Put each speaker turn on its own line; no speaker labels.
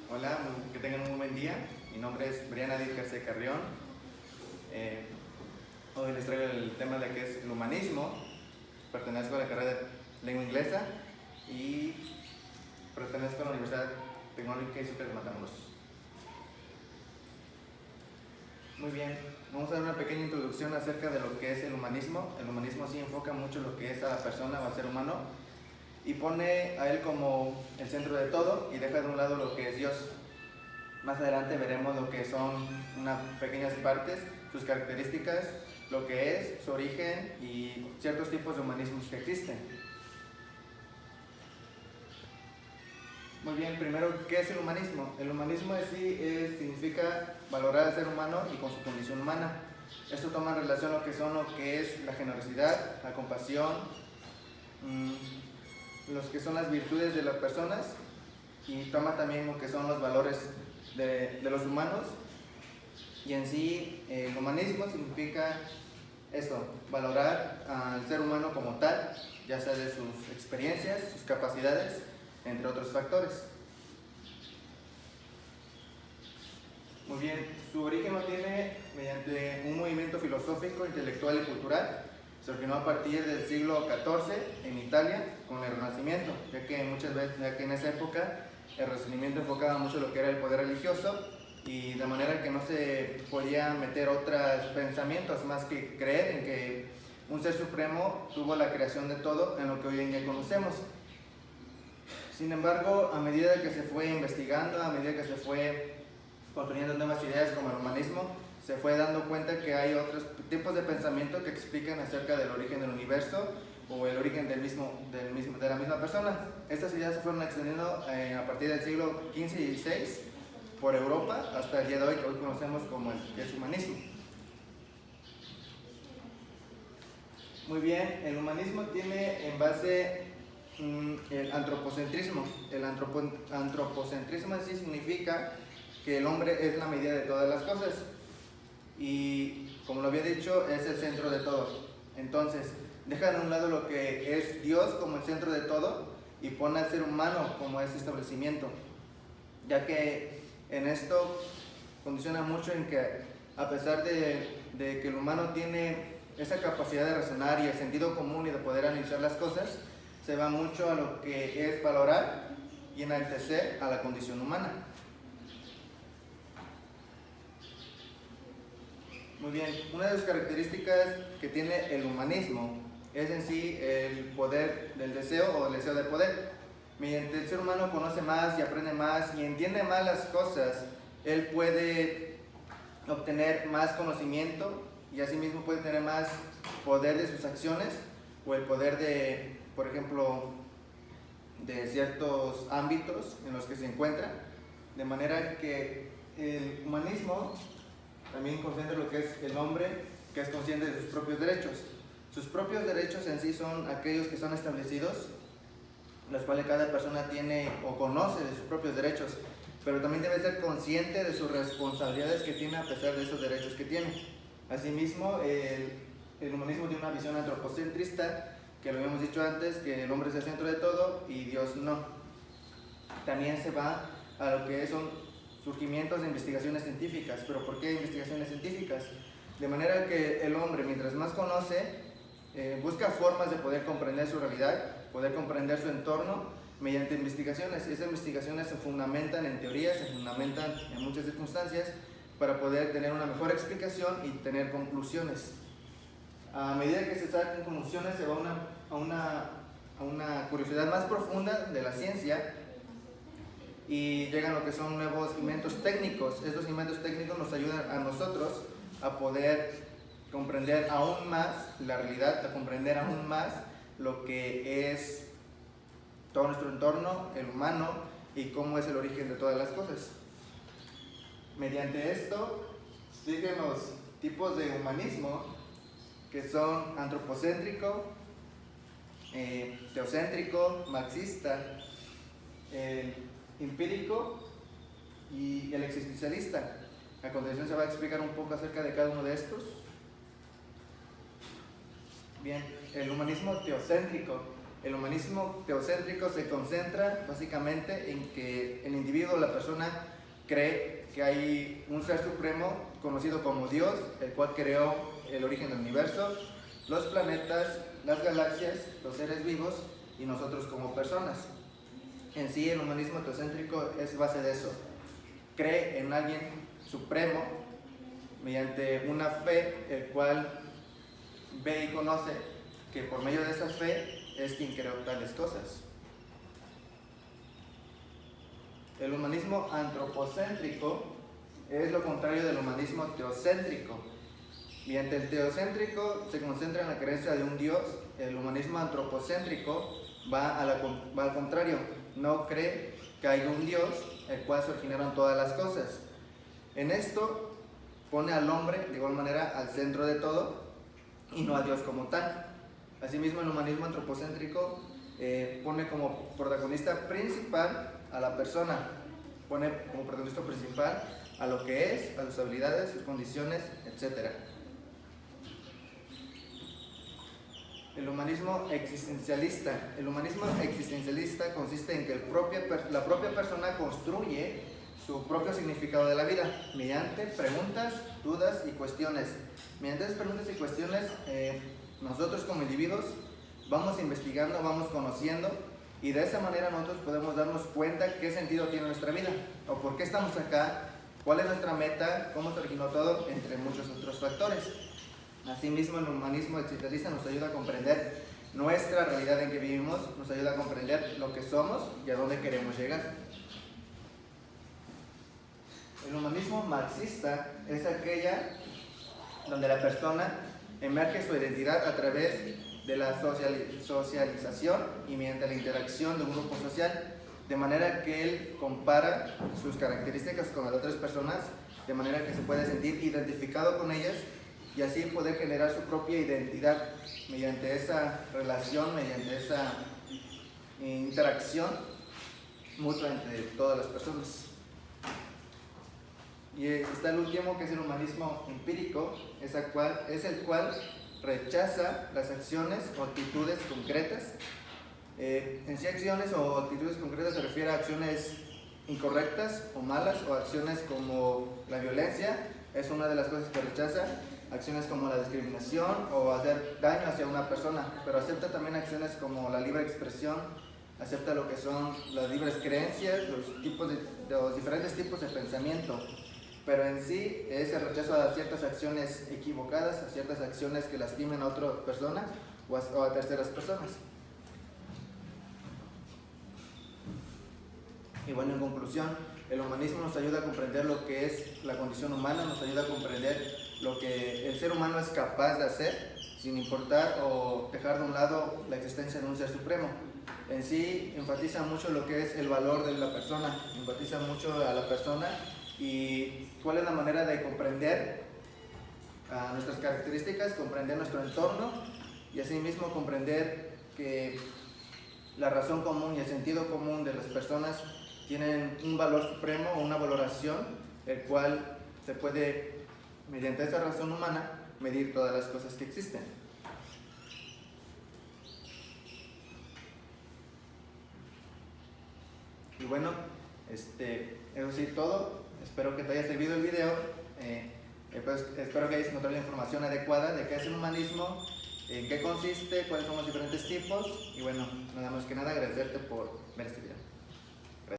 Hola, que tengan un buen día. Mi nombre es Briana Díaz García Carrión. Hoy les traigo el tema de que es el humanismo. Pertenezco a la carrera de lengua inglesa y pertenezco a la Universidad Tecnológica y Super de Matamoros. Muy bien, vamos a dar una pequeña introducción acerca de lo que es el humanismo. El humanismo sí enfoca mucho lo que es a la persona o al ser humano y pone a él como el centro de todo y deja de un lado lo que es Dios. Más adelante veremos lo que son unas pequeñas partes, sus características, lo que es, su origen y ciertos tipos de humanismos que existen. Muy bien, primero, ¿qué es el humanismo? El humanismo en sí significa valorar al ser humano y con su condición humana. Esto toma en relación lo que es la generosidad, la compasión, los que son las virtudes de las personas y toma también lo que son los valores de los humanos. Y en sí, el humanismo significa esto, valorar al ser humano como tal, ya sea de sus experiencias, sus capacidades, entre otros factores. Muy bien, su origen lo tiene mediante un movimiento filosófico, intelectual y cultural. Se originó a partir del siglo XIV en Italia con el Renacimiento, ya que en esa época el Renacimiento enfocaba mucho lo que era el poder religioso y de manera que no se podía meter otros pensamientos más que creer en que un ser supremo tuvo la creación de todo en lo que hoy en día conocemos. Sin embargo, a medida que se fue investigando, a medida que se fue construyendo nuevas ideas como el humanismo, se fue dando cuenta que hay otros tipos de pensamiento que explican acerca del origen del universo o el origen de la misma persona. Estas ideas se fueron extendiendo a partir del siglo XV y XVI por Europa hasta el día de hoy, que hoy conocemos como el que es humanismo. Muy bien, el humanismo tiene en base el antropocentrismo. El antropocentrismo en sí significa que el hombre es la medida de todas las cosas y, como lo había dicho, es el centro de todo. Entonces, dejan a un lado lo que es Dios como el centro de todo y pone al ser humano como ese establecimiento, ya que en esto condiciona mucho en que, a pesar de que el humano tiene esa capacidad de razonar y el sentido común y de poder analizar las cosas, se va mucho a lo que es valorar y enaltecer a la condición humana. Muy bien, una de las características que tiene el humanismo es en sí el poder del deseo o el deseo de poder. Mediante el ser humano conoce más y aprende más y entiende más las cosas, él puede obtener más conocimiento y asimismo puede tener más poder de sus acciones o el poder de, por ejemplo, de ciertos ámbitos en los que se encuentra, de manera que el humanismo también consciente de lo que es el hombre, que es consciente de sus propios derechos. Sus propios derechos en sí son aquellos que son establecidos, los cuales cada persona tiene o conoce de sus propios derechos, pero también debe ser consciente de sus responsabilidades que tiene a pesar de esos derechos que tiene. Asimismo, el humanismo tiene una visión antropocentrista, que lo habíamos dicho antes, que el hombre es el centro de todo y Dios no. También se va a lo que son surgimientos de investigaciones científicas. ¿Pero por qué investigaciones científicas? De manera que el hombre, mientras más conoce, busca formas de poder comprender su realidad, poder comprender su entorno mediante investigaciones. Esas investigaciones se fundamentan en teorías, se fundamentan en muchas circunstancias para poder tener una mejor explicación y tener conclusiones. A medida que se sacan conclusiones, se va a una curiosidad más profunda de la ciencia y llegan lo que son nuevos inventos técnicos. Estos inventos técnicos nos ayudan a nosotros a poder comprender aún más la realidad, a comprender aún más lo que es todo nuestro entorno, el humano, y cómo es el origen de todas las cosas. Mediante esto, siguen los tipos de humanismo, que son antropocéntrico, teocéntrico, marxista, empírico y el existencialista. A continuación se va a explicar un poco acerca de cada uno de estos. Bien, el humanismo teocéntrico El humanismo teocéntrico se concentra básicamente en que el individuo, la persona, cree que hay un ser supremo conocido como Dios, el cual creó el origen del universo, los planetas, las galaxias, los seres vivos y nosotros como personas. En sí, el humanismo teocéntrico es base de eso. Cree en alguien supremo mediante una fe, el cual ve y conoce que por medio de esa fe es quien creó tales cosas. El humanismo antropocéntrico es lo contrario del humanismo teocéntrico. Mediante el teocéntrico se concentra en la creencia de un Dios. El humanismo antropocéntrico va al contrario, no cree que hay un Dios el cual se originaron todas las cosas. En esto pone al hombre de igual manera al centro de todo y no a Dios como tal. Asimismo, el humanismo antropocéntrico pone como protagonista principal a la persona, pone como protagonista principal a lo que es, a sus habilidades, sus condiciones, etc. El humanismo existencialista. El humanismo existencialista consiste en que la propia persona construye su propio significado de la vida mediante preguntas, dudas y cuestiones. Mediante esas preguntas y cuestiones, nosotros como individuos vamos investigando, vamos conociendo y de esa manera nosotros podemos darnos cuenta qué sentido tiene nuestra vida o por qué estamos acá, cuál es nuestra meta, cómo se originó todo, entre muchos otros factores. Asimismo, el humanismo existencialista nos ayuda a comprender nuestra realidad en que vivimos, nos ayuda a comprender lo que somos y a dónde queremos llegar. El humanismo marxista es aquella donde la persona emerge su identidad a través de la socialización y mediante la interacción de un grupo social, de manera que él compara sus características con las otras personas, de manera que se puede sentir identificado con ellas y así poder generar su propia identidad mediante esa relación, mediante esa interacción mutua entre todas las personas. Y está el último, que es el humanismo empírico, es el cual rechaza las acciones o actitudes concretas. En sí, acciones o actitudes concretas se refiere a acciones incorrectas o malas, o acciones como la violencia, es una de las cosas que rechaza, acciones como la discriminación o hacer daño hacia una persona, pero acepta también acciones como la libre expresión, acepta lo que son las libres creencias, los diferentes tipos de pensamiento. Pero en sí es el rechazo a ciertas acciones equivocadas, a ciertas acciones que lastimen a otra persona o a terceras personas. Y bueno, en conclusión, el humanismo nos ayuda a comprender lo que es la condición humana, nos ayuda a comprender lo que el ser humano es capaz de hacer, sin importar o dejar de un lado la existencia de un ser supremo. En sí enfatiza mucho lo que es el valor de la persona, enfatiza mucho a la persona y cuál es la manera de comprender nuestras características, comprender nuestro entorno y asimismo comprender que la razón común y el sentido común de las personas tienen un valor supremo o una valoración, el cual se puede, mediante esa razón humana, medir todas las cosas que existen. Y bueno, eso sí todo. Espero que te haya servido el video. Espero que hayas encontrado la información adecuada de qué es el humanismo, en qué consiste, cuáles son los diferentes tipos. Y bueno, nada más que nada agradecerte por ver este video.